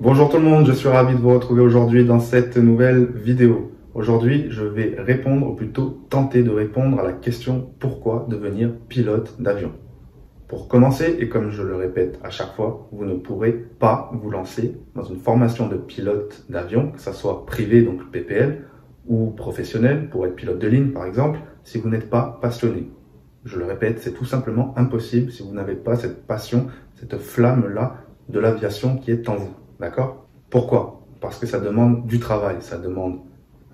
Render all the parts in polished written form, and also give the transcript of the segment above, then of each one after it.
Bonjour tout le monde, je suis ravi de vous retrouver aujourd'hui dans cette nouvelle vidéo. Aujourd'hui, je vais répondre, ou plutôt tenter de répondre à la question pourquoi devenir pilote d'avion. Pour commencer, et comme je le répète à chaque fois, vous ne pourrez pas vous lancer dans une formation de pilote d'avion, que ce soit privé, donc PPL, ou professionnel, pour être pilote de ligne par exemple, si vous n'êtes pas passionné. Je le répète, c'est tout simplement impossible si vous n'avez pas cette passion, cette flamme-là de l'aviation qui est en vous. D'accord? Pourquoi? Parce que ça demande du travail, ça demande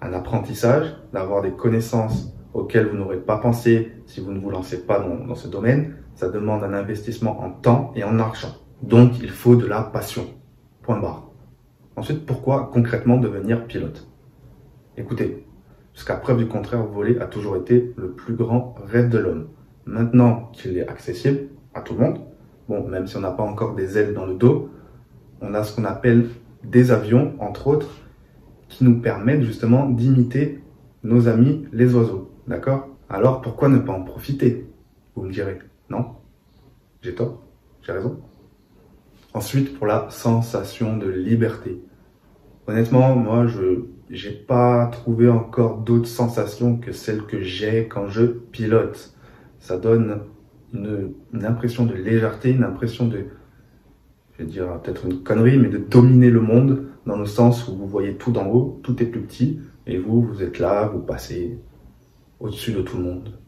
un apprentissage, d'avoir des connaissances auxquelles vous n'aurez pas pensé si vous ne vous lancez pas dans ce domaine. Ça demande un investissement en temps et en argent. Donc, il faut de la passion. Point barre. Ensuite, pourquoi concrètement devenir pilote? Écoutez, jusqu'à preuve du contraire, voler a toujours été le plus grand rêve de l'homme. Maintenant qu'il est accessible à tout le monde, bon, même si on n'a pas encore des ailes dans le dos, on a ce qu'on appelle des avions, entre autres, qui nous permettent justement d'imiter nos amis les oiseaux. D'accord? Alors, pourquoi ne pas en profiter? Vous me direz, non? J'ai tort? J'ai raison? Ensuite, pour la sensation de liberté. Honnêtement, moi, j'ai pas trouvé encore d'autres sensations que celles que j'ai quand je pilote. Ça donne une impression de légèreté, une impression de, je vais dire peut-être une connerie, mais de dominer le monde, dans le sens où vous voyez tout d'en haut, tout est plus petit, et vous êtes là, vous passez au-dessus de tout le monde,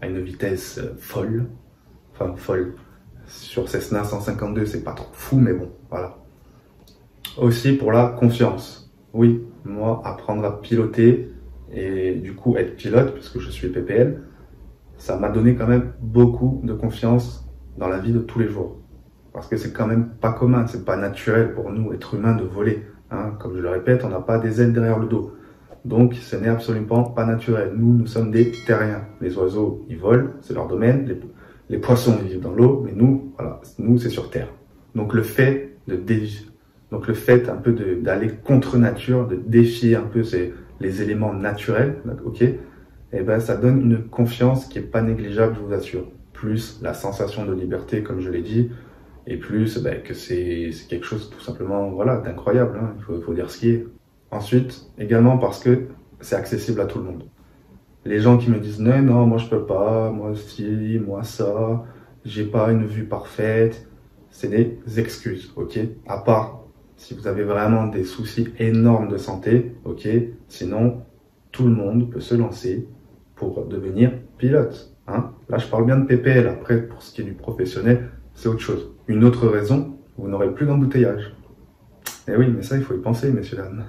à une vitesse folle, enfin folle. Sur Cessna 152, c'est pas trop fou, mais bon, voilà. Aussi pour la confiance. Oui, moi, apprendre à piloter, et du coup être pilote, puisque je suis PPL, ça m'a donné quand même beaucoup de confiance dans la vie de tous les jours. Parce que c'est quand même pas commun, c'est pas naturel pour nous, êtres humains, de voler. Hein. Comme je le répète, on n'a pas des ailes derrière le dos. Donc ce n'est absolument pas naturel. Nous sommes des terriens. Les oiseaux, ils volent, c'est leur domaine. Les poissons, ils vivent dans l'eau, mais nous, voilà, nous, c'est sur Terre. Donc le fait un peu d'aller contre nature, de défier un peu les éléments naturels, ok, et ben ça donne une confiance qui est pas négligeable, je vous assure. Plus la sensation de liberté, comme je l'ai dit, et plus que c'est quelque chose tout simplement voilà, d'incroyable, hein, il faut dire ce qui est. Ensuite, également parce que c'est accessible à tout le monde. Les gens qui me disent non, moi je peux pas, moi si, moi ça, j'ai pas une vue parfaite, c'est des excuses, ok? À part si vous avez vraiment des soucis énormes de santé, ok? Sinon, tout le monde peut se lancer pour devenir pilote. Hein? Là, je parle bien de PPL. Après, pour ce qui est du professionnel, c'est autre chose. Une autre raison, vous n'aurez plus d'embouteillage. Et oui, mais ça, il faut y penser, messieurs, dames.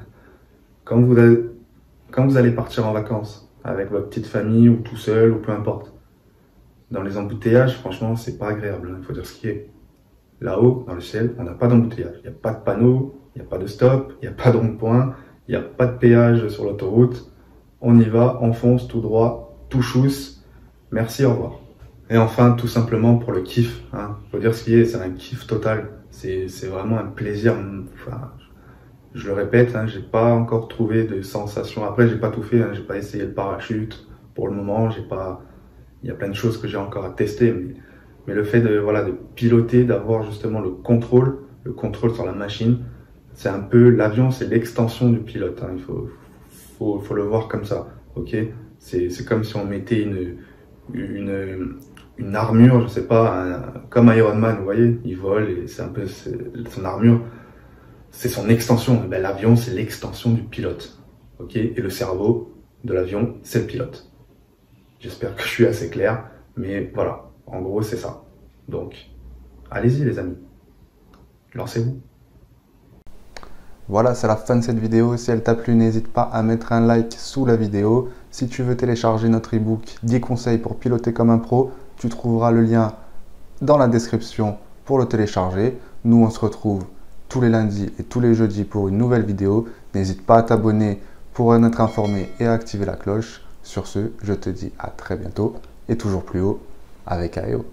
Quand vous allez partir en vacances avec votre petite famille ou tout seul ou peu importe, dans les embouteillages, franchement, c'est pas agréable. Il faut dire ce qui est. Là-haut, dans le ciel, on n'a pas d'embouteillage. Il n'y a pas de panneau, il n'y a pas de stop, il n'y a pas de rond-point, il n'y a pas de péage sur l'autoroute. On y va, on fonce tout droit, tout chousse. Merci, au revoir. Et enfin, tout simplement pour le kiff. Hein. Faut dire ce qui est, c'est un kiff total. C'est vraiment un plaisir. Enfin, je le répète, hein, j'ai pas encore trouvé de sensation. Après, j'ai pas tout fait. Hein, j'ai pas essayé le parachute pour le moment. Il y a plein de choses que j'ai encore à tester. Mais le fait de piloter, d'avoir justement le contrôle sur la machine, c'est un peu l'avion, c'est l'extension du pilote. Hein. Il faut le voir comme ça. Ok, c'est comme si on mettait une armure, je sais pas, comme Iron Man, vous voyez, il vole et c'est un peu son armure, c'est son extension. Ben, l'avion, c'est l'extension du pilote, ok, et le cerveau de l'avion, c'est le pilote. J'espère que je suis assez clair, mais voilà, en gros, c'est ça. Donc, allez-y les amis, lancez-vous. Voilà, c'est la fin de cette vidéo. Si elle t'a plu, n'hésite pas à mettre un like sous la vidéo. Si tu veux télécharger notre ebook 10 conseils pour piloter comme un pro, tu trouveras le lien dans la description pour le télécharger. Nous, on se retrouve tous les lundis et tous les jeudis pour une nouvelle vidéo. N'hésite pas à t'abonner pour en être informé et à activer la cloche. Sur ce, je te dis à très bientôt et toujours plus haut avec AEO.